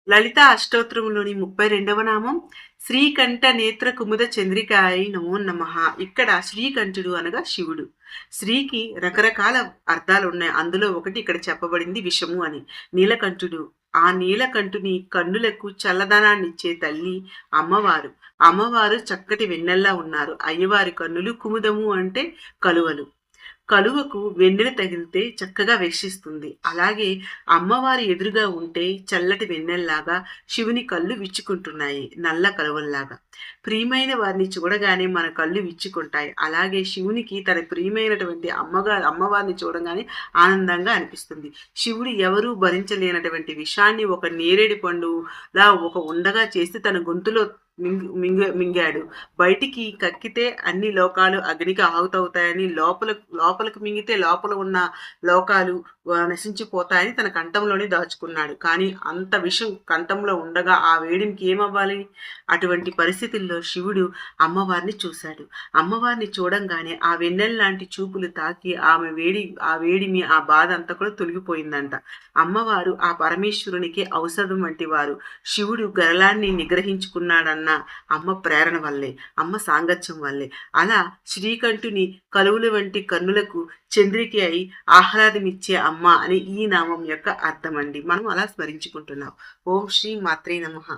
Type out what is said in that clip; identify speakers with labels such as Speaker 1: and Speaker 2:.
Speaker 1: లలిత అష్టోత్తరములోని 32వ నామం శ్రీకంఠ నేత్ర కుముద చంద్రికాయ నమో నమః. ఇక్కడ శ్రీకంఠుడు అనగా శివుడు. శ్రీకి రకరకాల అర్థాలున్నాయి. అందులో ఒకటి ఇక్కడ చెప్పబడింది విషము అని. నీలకంఠుడు. ఆ నీలకంఠుని కన్నులకు చల్లదనాన్నిచ్చే తల్లి అమ్మవారు. అమ్మవారు చక్కటి వెన్నెల్లా ఉన్నారు. అయ్యవారి కన్నులు కుముదము అంటే కలువలు. కలువకు వెన్నెల తగిలితే చక్కగా వీక్షిస్తుంది. అలాగే అమ్మవారి ఎదురుగా ఉంటే చల్లటి వెన్నెల్లాగా శివుని కళ్ళు విచ్చుకుంటున్నాయి నల్ల కలువల్లాగా. ప్రియమైన వారిని చూడగానే మన కళ్ళు విచ్చుకుంటాయి. అలాగే శివునికి తన ప్రియమైనటువంటి అమ్మవారిని చూడగానే ఆనందంగా అనిపిస్తుంది. శివుడు ఎవరూ భరించలేనటువంటి విషాన్ని ఒక నేరేడు పండులా ఒక ఉండగా చేసి తన గొంతులో మింగాడు. బయటికి కక్కితే అన్ని లోకాలు అగ్నికి ఆహుతవుతాయని, లోపలికి మింగితే లోపల ఉన్న లోకాలు నశించిపోతాయని తన కంఠంలోనే దాచుకున్నాడు. కానీ అంత విషం కంఠంలో ఉండగా ఆ వేడికి ఏమవ్వాలి? అటువంటి పరిస్థితుల్లో శివుడు అమ్మవారిని చూశాడు. అమ్మవారిని చూడంగానే ఆ వెన్నెల లాంటి చూపులు తాకి ఆ వేడిమి ఆ బాధ అంతా కూడా తొలగిపోయిందంట. అమ్మవారు ఆ పరమేశ్వరునికి ఔషధం వంటి వారు. శివుడు గరళాన్ని నిగ్రహించుకున్నాడన్న అమ్మ ప్రేరణ వల్లే, అమ్మ సాంగత్యం వల్లే. అలా శ్రీకంఠుని కలువుల వంటి కన్నులకు చంద్రిక అయి ఆహ్లాదమిచ్చే అమ్మ అని ఈ నామం యొక్క అర్థం అండి. మనం అలా స్మరించుకుంటున్నాం. ఓం శ్రీ మాత్రే నమః.